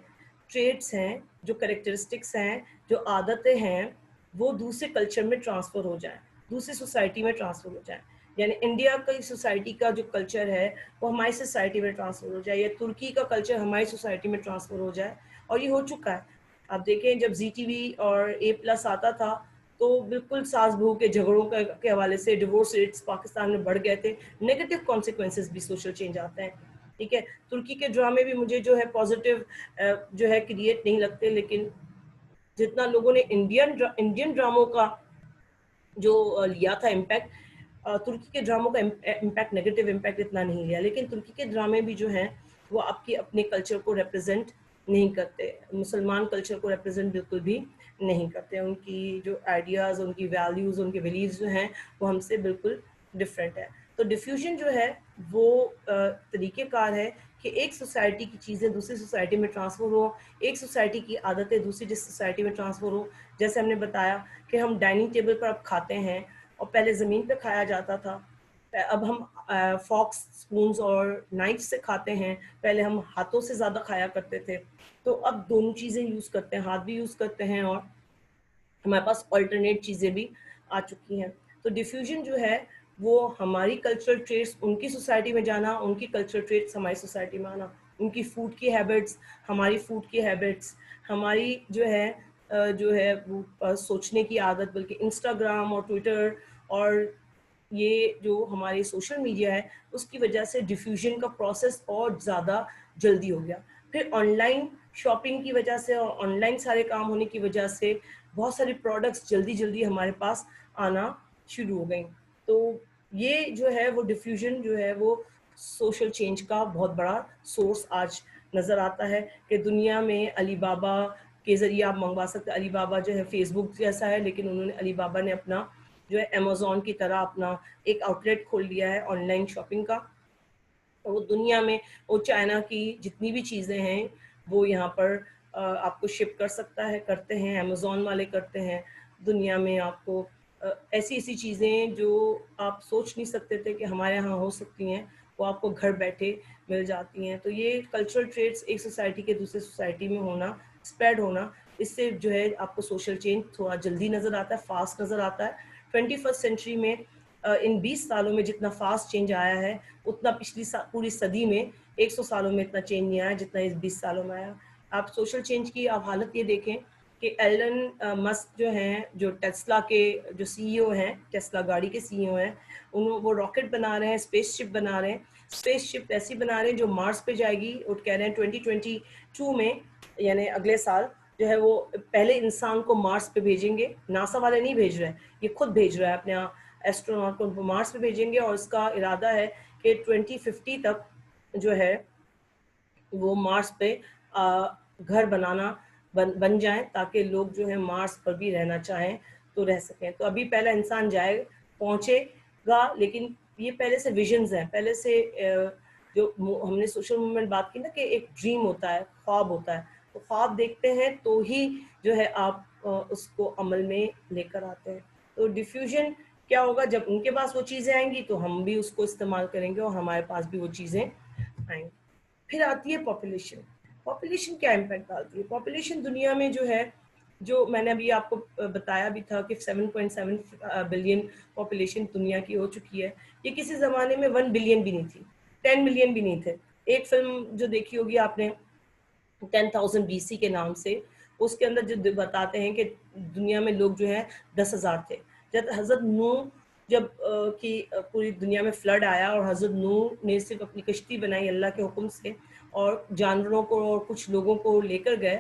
ट्रेड्स हैं, जो करेक्टरिस्टिक्स हैं, जो आदतें हैं, वो दूसरे कल्चर में ट्रांसफ़र हो जाएं, दूसरी सोसाइटी में ट्रांसफ़र हो जाएं। यानी इंडिया की सोसाइटी का जो कल्चर है वो हमारी सोसाइटी में ट्रांसफ़र हो जाए, या तुर्की का कल्चर हमारी सोसाइटी में ट्रांसफ़र हो जाए। और ये हो चुका है। आप देखें जब ZTV और A+ आता था तो बिल्कुल सास बहू के झगड़ों के हवाले से डिवोर्स रेट्स पाकिस्तान में बढ़ गए थे। नेगेटिव कॉन्सिक्वेंसेस भी सोशल चेंज आते हैं। ठीक है, तुर्की के ड्रामे भी मुझे जो है पॉजिटिव जो है क्रिएट नहीं लगते, लेकिन जितना लोगों ने इंडियन ड्रामों का जो लिया था इम्पैक्ट, तुर्की के ड्रामों का इम्पैक्ट, नेगेटिव इम्पैक्ट इतना नहीं लिया। लेकिन तुर्की के ड्रामे भी जो हैं वो आपके अपने कल्चर को रिप्रेजेंट नहीं करते, मुसलमान कल्चर को रिप्रेजेंट बिल्कुल भी नहीं करते। उनकी जो आइडियाज़, उनकी वैल्यूज़, उनके बिलीव्स जो हैं वो हमसे बिल्कुल डिफरेंट है। तो डिफ्यूजन जो है वो तरीक़ेकार है कि एक सोसाइटी की चीज़ें दूसरी सोसाइटी में ट्रांसफ़र हो, एक सोसाइटी की आदतें दूसरी जिस सोसाइटी में ट्रांसफ़र हो। जैसे हमने बताया कि हम डाइनिंग टेबल पर अब खाते हैं और पहले ज़मीन पे खाया जाता था। अब हम फॉक्स, स्पून्स और नाइफ से खाते हैं, पहले हम हाथों से ज़्यादा खाया करते थे। तो अब दोनों चीज़ें यूज़ करते हैं, हाथ भी यूज़ करते हैं और हमारे पास अल्टरनेट चीज़ें भी आ चुकी हैं। तो डिफ्यूजन जो है वो हमारी कल्चरल ट्रेट्स उनकी सोसाइटी में जाना, उनकी कल्चरल ट्रेट्स हमारी सोसाइटी में आना, उनकी फूड की हैबिट्स हमारी फूड की हैबिट्स, हमारी जो है वो सोचने की आदत, बल्कि इंस्टाग्राम और ट्विटर और ये जो हमारे सोशल मीडिया है उसकी वजह से डिफ्यूजन का प्रोसेस और ज़्यादा जल्दी हो गया। फिर ऑनलाइन शॉपिंग की वजह से और ऑनलाइन सारे काम होने की वजह से बहुत सारे प्रोडक्ट्स जल्दी जल्दी हमारे पास आना शुरू हो गई। तो ये जो है वो डिफ्यूजन जो है वो सोशल चेंज का बहुत बड़ा सोर्स आज नज़र आता है कि दुनिया में अलीबाबा के ज़रिए आप मंगवा सकते हैं। अलीबाबा जो है फेसबुक जैसा है, लेकिन उन्होंने अलीबाबा ने अपना जो है अमेज़न की तरह अपना एक आउटलेट खोल लिया है ऑनलाइन शॉपिंग का। और वो दुनिया में वो चाइना की जितनी भी चीज़ें हैं वो यहाँ पर आपको शिप कर सकता है, करते हैं, अमेज़न वाले करते हैं। दुनिया में आपको ऐसी ऐसी चीज़ें जो आप सोच नहीं सकते थे कि हमारे यहाँ हो सकती हैं, वो आपको घर बैठे मिल जाती हैं। तो ये कल्चरल ट्रेड्स एक सोसाइटी के दूसरे सोसाइटी में होना, स्प्रेड होना, इससे जो है आपको सोशल चेंज थोड़ा जल्दी नज़र आता है, फास्ट नज़र आता है। 21st सेंचुरी में इन 20 सालों में जितना फास्ट चेंज आया है उतना पिछली पूरी सदी में 100 सालों में इतना चेंज नहीं आया जितना इस 20 सालों में आया। आप सोशल चेंज की आप हालत ये देखें कि एलन मस्क जो हैं, जो टेस्ला के जो सीईओ हैं, टेस्ला गाड़ी के सीईओ हैं, वो रॉकेट बना रहे हैं, स्पेसशिप बना रहे हैं। स्पेसशिप ऐसी बना रहे हैं जो मार्स पे जाएगी। वो कह रहे हैं 2022 में, यानी अगले साल जो है वो पहले इंसान को मार्स पे भेजेंगे। नासा वाले नहीं भेज रहे हैं, ये खुद भेज रहा है अपने एस्ट्रोनॉट को मार्स पे भेजेंगे। और इसका इरादा है कि 2050 तक जो है वो मार्स पे घर बनाना बन जाए, ताकि लोग जो है मार्स पर भी रहना चाहें तो रह सकें। तो अभी पहला इंसान जाए पहुंचेगा, लेकिन ये पहले से विजन्स हैं, पहले से जो हमने सोशल मूवमेंट बात की ना कि एक ड्रीम होता है, ख्वाब होता है। तो ख्वाब देखते हैं तो ही जो है आप उसको अमल में लेकर आते हैं। तो डिफ्यूजन क्या होगा, जब उनके पास वो चीज़ें आएंगी तो हम भी उसको इस्तेमाल करेंगे और हमारे पास भी वो चीज़ें आएंगी। फिर आती है पॉपुलेशन। पॉपुलेशन क्या इम्पैक्ट डालती है? पॉपुलेशन दुनिया में जो है, जो मैंने अभी आपको बताया भी था कि 7.7 बिलियन पॉपुलेशन दुनिया की हो चुकी है। ये किसी ज़माने में 1 बिलियन भी नहीं थी, 10 मिलियन भी नहीं थे। एक फिल्म जो देखी होगी आपने 10,000 BC के नाम से, उसके अंदर जो बताते हैं कि दुनिया में लोग जो है 10,000 थे। जब हज़रत नूह जब पूरी दुनिया में फ्लड आया और हज़रत नूह ने सिर्फ अपनी कश्ती बनाई अल्लाह के हुक्म से और जानवरों को और कुछ लोगों को लेकर गए,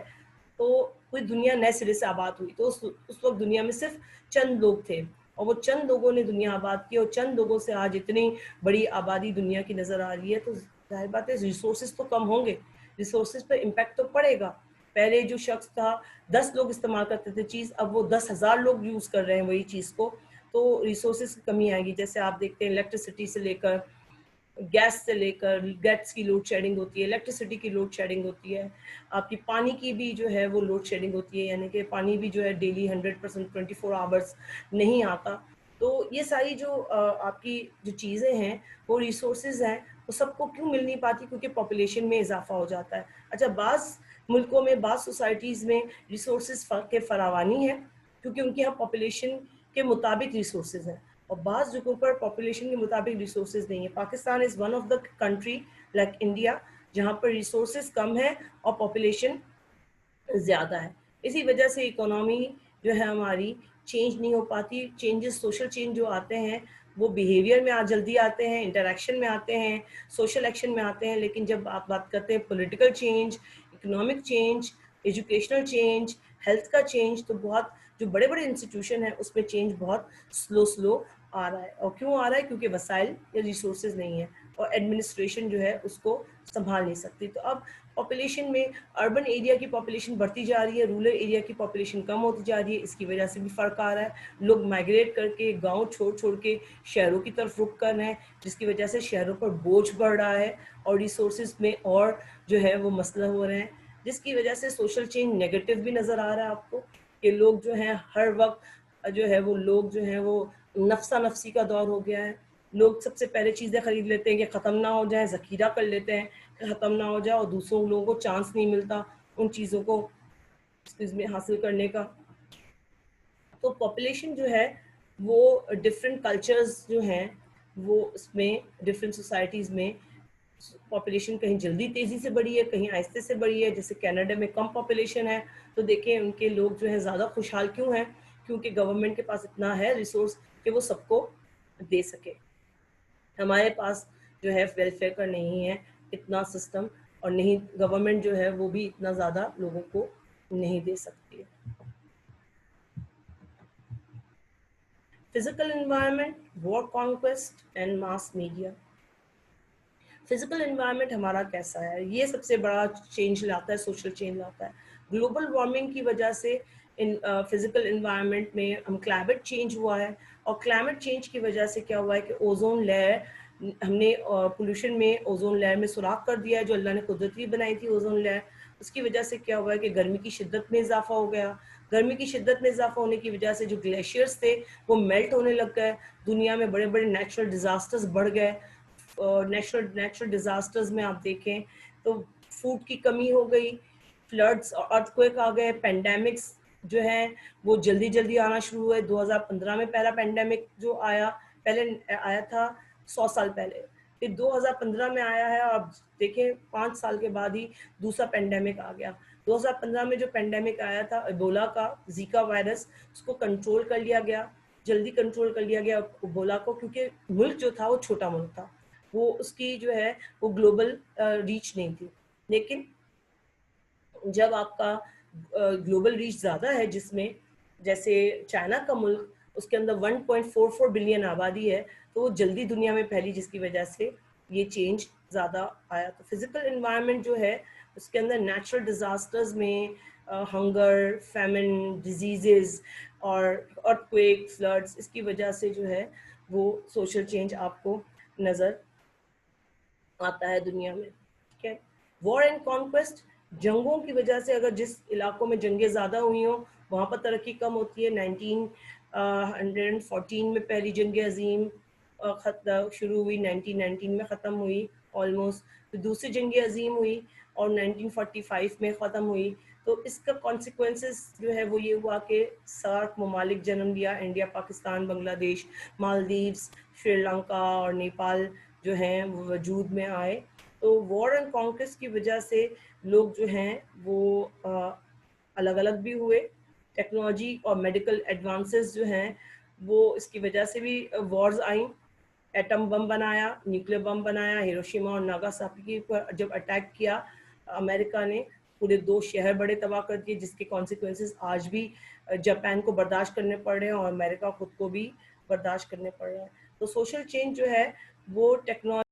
तो पूरी दुनिया नए सिरे से आबाद हुई। तो उस वक्त दुनिया में सिर्फ चंद लोग थे और वो चंद लोगों ने दुनिया आबाद की और चंद लोगों से आज इतनी बड़ी आबादी दुनिया की नज़र आ रही है। तो जाहिर बात है रिसोर्सेज तो कम होंगे, रिसोर्सेज पर इम्पैक्ट तो पड़ेगा। पहले जो शख्स था 10 लोग इस्तेमाल करते थे चीज़, अब वो 10,000 लोग यूज़ कर रहे हैं वही चीज़ को। तो रिसोर्सेज की कमी आएगी। जैसे आप देखते हैं इलेक्ट्रिसिटी से लेकर, गैस से लेकर, गैस की लोड शेडिंग होती है, इलेक्ट्रिसिटी की लोड शेडिंग होती है, आपकी पानी की भी जो है वो लोड शेडिंग होती है, यानी कि पानी भी जो है डेली 100% 24 आवर्स नहीं आता। तो ये सारी जो आपकी जो चीज़ें हैं वो रिसोर्सेज हैं, वो सबको क्यों मिल नहीं पाती? क्योंकि पॉपुलेशन में इजाफा हो जाता है। अच्छा, बाज़ मुल्कों में, बाज़ सोसाइटीज़ में रिसोर्सेज के फरावानी है क्योंकि उनके यहाँ पॉपुलेशन के मुताबिक रिसोर्सेज हैं, और बाज़ जगहों पर पॉपुलेशन के मुताबिक रिसोर्सेज नहीं है। Pakistan is one of the country like India जहाँ पर रिसोर्सेज कम है और पॉपुलेशन ज़्यादा है। इसी वजह से इकोनॉमी जो है हमारी चेंज नहीं हो पाती। चेंजेस, सोशल चेंज जो आते हैं वो बिहेवियर में जल्दी आते हैं, इंटरेक्शन में आते हैं, सोशल एक्शन में आते हैं। लेकिन जब आप बात करते हैं political change, economic change, educational change, health का चेंज, तो बहुत जो बड़े बड़े इंस्टीट्यूशन है उसमें चेंज बहुत स्लो स्लो आ रहा है। और क्यों आ रहा है? क्योंकि वसाइल या रिसोर्सेज नहीं है और एडमिनिस्ट्रेशन जो है उसको संभाल नहीं सकती। तो अब पॉपुलेशन में अर्बन एरिया की पॉपुलेशन बढ़ती जा रही है, रूरल एरिया की पॉपुलेशन कम होती जा रही है। इसकी वजह से भी फ़र्क आ रहा है। लोग माइग्रेट करके गांव छोड़ छोड़ के शहरों की तरफ रुख कर रहे हैं, जिसकी वजह से शहरों पर बोझ बढ़ रहा है और रिसोर्सेज में और जो है वो मसला हो रहे हैं, जिसकी वजह से सोशल चेंज नेगेटिव भी नज़र आ रहा है आपको कि लोग जो हैं हर वक्त जो है वो लोग जो हैं वो नफ्सा नफसी का दौर हो गया है। लोग सबसे पहले चीज़ें खरीद लेते हैं कि ख़त्म ना हो जाए, ज़ख़ीरा कर लेते हैं कि ख़त्म ना हो जाए, और दूसरों लोगों को चांस नहीं मिलता उन चीज़ों को इसमें हासिल करने का। तो पॉपुलेशन जो है वो डिफरेंट कल्चर्स जो हैं वो उसमें डिफरेंट सोसाइटीज़ में पॉपुलेशन कहीं जल्दी तेज़ी से बढ़ी है, कहीं आहिस्ते से बढ़ी है। जैसे कनाडा में कम पॉपुलेशन है, तो देखें उनके लोग जो हैं ज़्यादा खुशहाल क्यों हैं? क्योंकि गवर्नमेंट के पास इतना है रिसोर्स कि वो सबको दे सके। हमारे पास जो है वेलफेयर का नहीं है इतना सिस्टम, और नहीं गवर्नमेंट जो है वो भी इतना ज़्यादा लोगों को नहीं दे सकती है। Physical environment, war conquest and mass media. Physical environment हमारा कैसा है, ये सबसे बड़ा चेंज लाता है, सोशल चेंज लाता है। ग्लोबल वार्मिंग की वजह से इन फिजिकल एनवायरनमेंट में हम क्लाइमेट चेंज हुआ है, और क्लाइमेट चेंज की वजह से क्या हुआ है कि ओजोन लेयर, हमने पोल्यूशन में ओजोन लेयर में सुराख कर दिया है, जो अल्लाह ने कुदरती बनाई थी ओजोन लेयर। उसकी वजह से क्या हुआ है कि गर्मी की शिद्दत में इजाफा हो गया। गर्मी की शिद्दत में इजाफा होने की वजह से जो ग्लेशियर्स थे वो मेल्ट होने लग गए। दुनिया में बड़े बड़े नेचुरल डिजास्टर्स बढ़ गए। नेचुरल डिजास्टर्स में आप देखें तो फूड की कमी हो गई, फ्लड्स और अर्थक्वेक आ गए, पेंडेमिक्स जो है वो जल्दी जल्दी आना शुरू हुए। 2015 में पहला पेंडेमिक जो आया, पहले आया था 100 साल पहले, फिर 2015 में आया है, और अब देखें 5 साल के बाद ही दूसरा पेंडेमिक आ गया। 2015 में जो पेंडेमिक आया था इबोला का, जीका वायरस, उसको कंट्रोल कर लिया गया, जल्दी कंट्रोल कर लिया गया इबोला को, क्योंकि मुल्क जो था वो छोटा मुल्क था, वो उसकी जो है वो ग्लोबल रीच नहीं थी। लेकिन जब आपका ग्लोबल रीच ज़्यादा है, जिसमें जैसे चाइना का मुल्क, उसके अंदर 1.44 बिलियन आबादी है, तो वो जल्दी दुनिया में फैली, जिसकी वजह से ये चेंज ज़्यादा आया। तो फिजिकल एनवायरनमेंट जो है उसके अंदर नेचुरल डिजास्टर्स में हंगर, फेमिन, डिजीजेस और अर्थक्वेक, फ्लड्स, इसकी वजह से जो है वो सोशल चेंज आपको नज़र आता है दुनिया में। ठीक है। वॉर एंड कॉन्क्वेस्ट, जंगों की वजह से, अगर जिस इलाकों में जंगें ज़्यादा हुई हों वहाँ पर तरक्की कम होती है। 1914 में पहली जंग अजीम शुरू हुई, 1919 में ख़त्म हुई ऑलमोस्ट, फिर दूसरी जंग अजीम हुई और 1945 में ख़त्म हुई। तो इसका कॉन्सिक्वेंसेस जो है वो ये हुआ कि सार्क ममालिक जन्म लिया, इंडिया, पाकिस्तान, बांग्लादेश, मालदीव्स, श्रीलंका और नेपाल जो हैं वो वजूद में आए। तो वॉर एंड कॉन्क्वेस्ट की वजह से लोग जो हैं वो अलग अलग भी हुए। टेक्नोलॉजी और मेडिकल एडवांसेस जो हैं वो इसकी वजह से भी वॉर्स आई। एटम बम बनाया, न्यूक्लियर बम बनाया, हिरोशिमा और नागासाकी पर जब अटैक किया अमेरिका ने, पूरे 2 शहर बड़े तबाह कर दिए, जिसके कॉन्सिक्वेंसेस आज भी जापान को बर्दाश्त करने पड़ रहे हैं और अमेरिका खुद को भी बर्दाश्त करने पड़ रहे हैं। तो सोशल चेंज जो है वो टेक्नोलॉजी